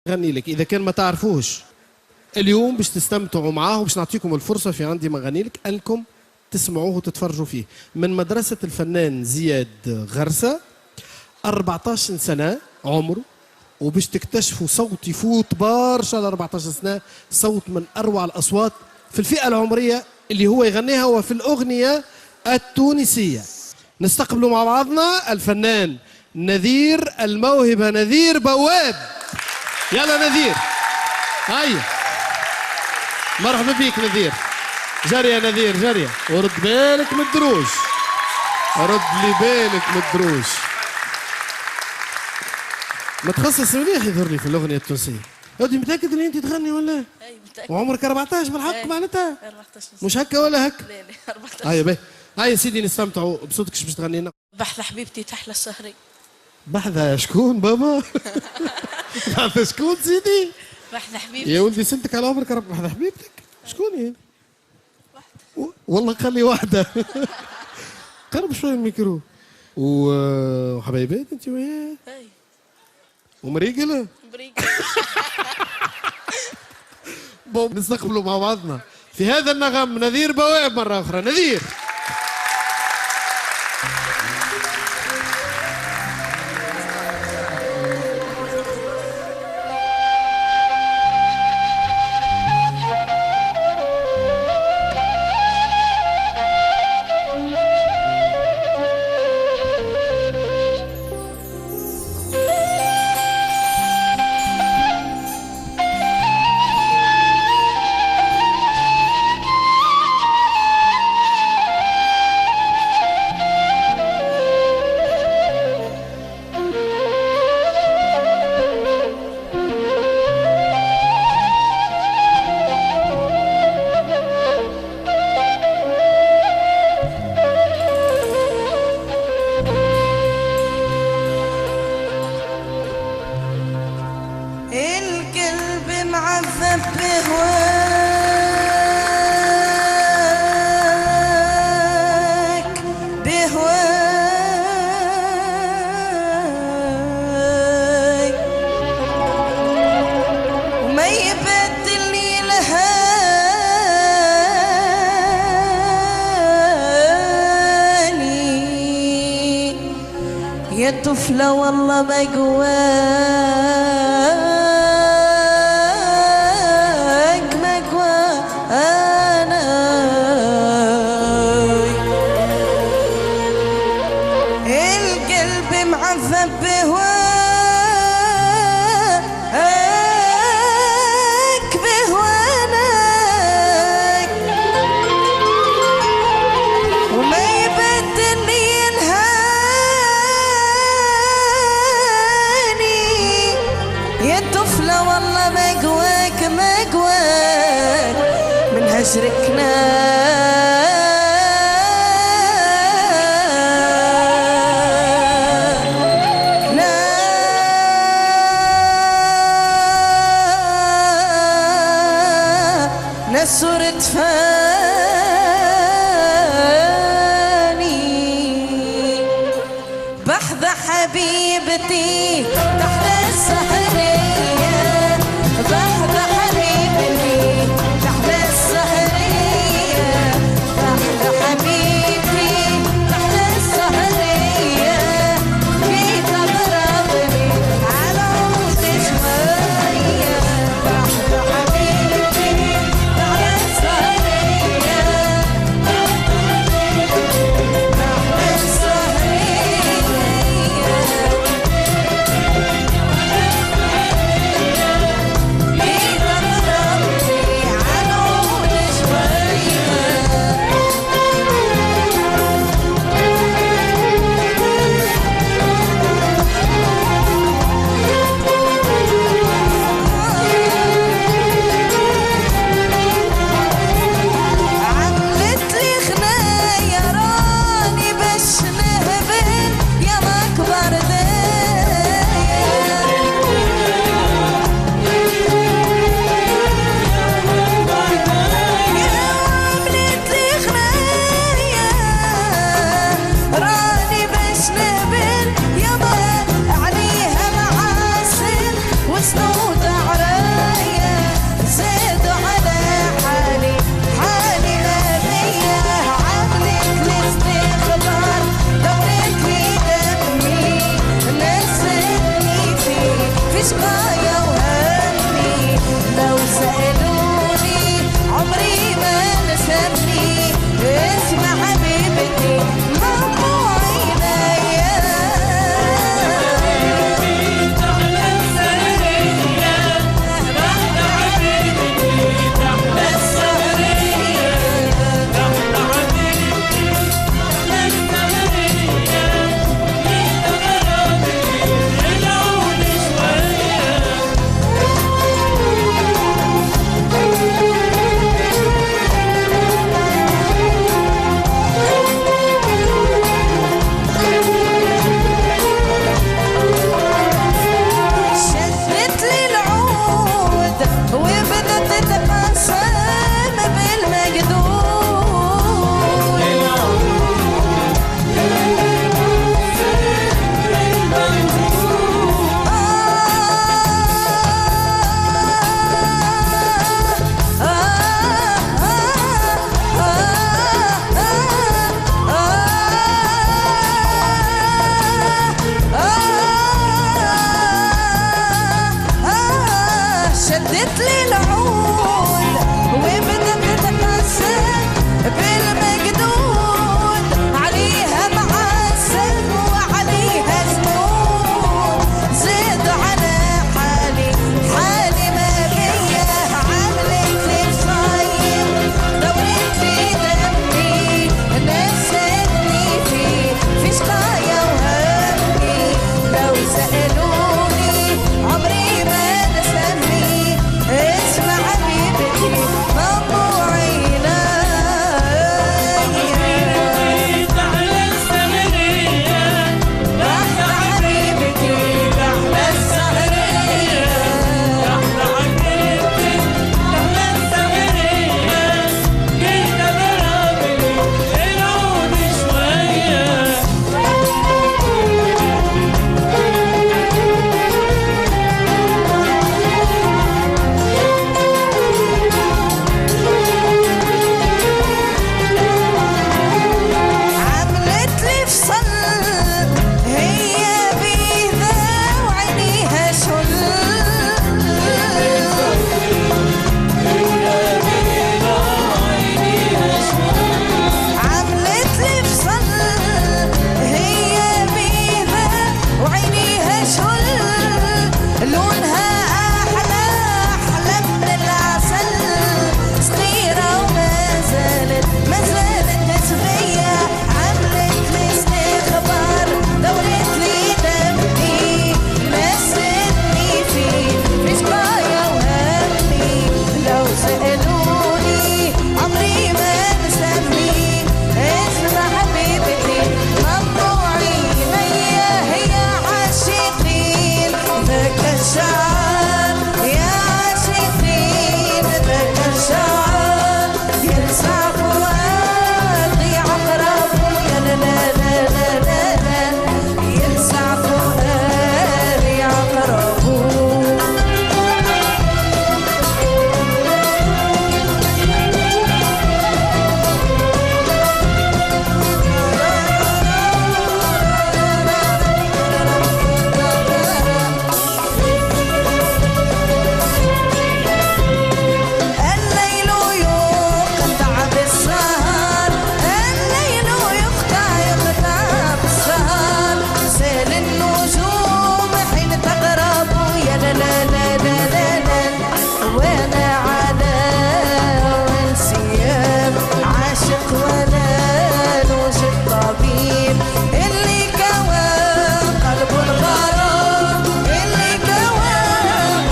غني لك اذا كان ما تعرفوش اليوم باش تستمتعوا معاه وباش نعطيكم الفرصه في عندي ما غني لك انكم تسمعوه وتتفرجوا فيه من مدرسه الفنان زياد غرسه 14 سنه عمره وباش تكتشفوا صوت يفوت برشا ل 14 سنه صوت من اروع الاصوات في الفئه العمريه اللي هو يغنيها وفي الاغنيه التونسيه. نستقبلوا مع بعضنا الفنان نذير الموهبه نذير بواب. يلا نذير هيا مرحبا بيك نذير. جري يا نذير جري ورد بالك من الدروج رد لي بالك من الدروج. متخصص مليح يظهر لي في الاغنيه التونسيه. ودي متاكد ان انت تغني ولا؟ اي متاكد. وعمرك 14 بالحق معناتها؟ 14 مش هكا ولا هكا؟ لا لا 14. هيا باهي هيا سيدي نستمتعوا بصوتك. باش تغني لنا؟ بحث حبيبتي تحلى السهري. بحثة شكون بابا؟ بحثة شكون سيدي؟ بحث حبيبتي. يا ولدي سنتك على عمرك رب بحثة حبيبتك؟ شكون هي؟ والله خلي واحدة. قرب شوية الميكرو. وحبايبات انت وياه؟ اي ومريقلة؟ بريقة. نستقبلوا مع بعضنا في هذا النغم نذير بواب مرة أخرى. نذير القلب معذب بهواك بهواك وما يبدل لي لهاني يا طفلة والله ما قواك ما قوانا القلب معذب بهواك بهوانك وما يبدلني ينهاني يا طفلة والله ما قواك ما قواك من هجركنا نسرت فاني بحذا حبيبتي تحلى السهرية بحذا حبيبتي تحلى السهرية بحذا حبيبتي تحلى السهرية جيت أضربني على عودي شوية بحذا حبيبتي تحلى السهرية تحلى السهرية عملت لي العود وبدت تتقسم بالمقدود، عليها معسل وعليها زنود، زيد على حالي حالي ما بيا. عملت لي صايم دورت في دمي، نسيتني في شقايا وهمي. لو سألوني عمري ما نسمي اسم حبيبتي مطبوع عيني. تحلى السهرية تحلى حبيبتي تحلى السهرية تحلى حبيبتي تحلى السهرية. جيت براملي العود شوية. عملت لي فصل هي بيذا وعينيها شل. عملت لي فصل هي بيذا وعينيها شل، لونها أحلى أحلى من العسل. صغيرة وما زالت صبية. عملت لي استخبار دورت لي دمي، نستني في شقايا وهمي. لو سألوني عمري ما نسمي اسم حبيبتي مطبوع عيني. هي عاشقين ذاك الشعر يا عاشقين ذاك الشعر، يلسع فؤادي عقربه يا لا لا لا لا لا لا، يلسع فؤادي عقربه. الليل يقطع بالسهر، الليل يقطع بالسهر. سال النجوم حين تغرب يا لا لا لا لا لا لا، وانا على انسياب عاشق ولا نوجد طبيب. اللي كوى قلب الغرام، اللي كوى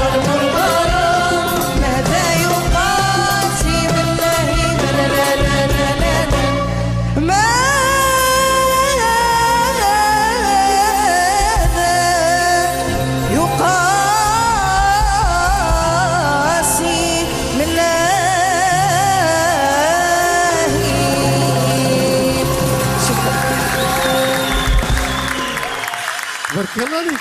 قلب الغرام. ماذا يقاسي بالله لا لا لا لا لا لا، ماذا يقاسي بالله. شكرا. بارك الله عليك.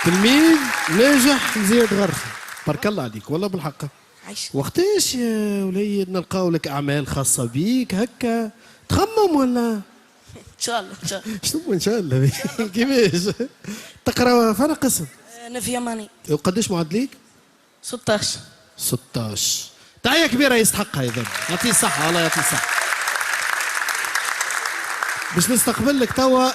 تلميذ ناجح زياد غرفة، بارك الله عليك والله بالحق. عايش. وقتاش يا وليد نلقاو لك اعمال خاصه بيك هكا تخمم ولا ان شاء الله ان شاء الله. شنو ان شاء الله كيفاش تقرا فانا قسم انا في يماني وقداش معدليك 16. 16 تحيه كبيره يستحقها ايضا يعطيه الصحه الله يعطيه الصحه باش نستقبل لك توا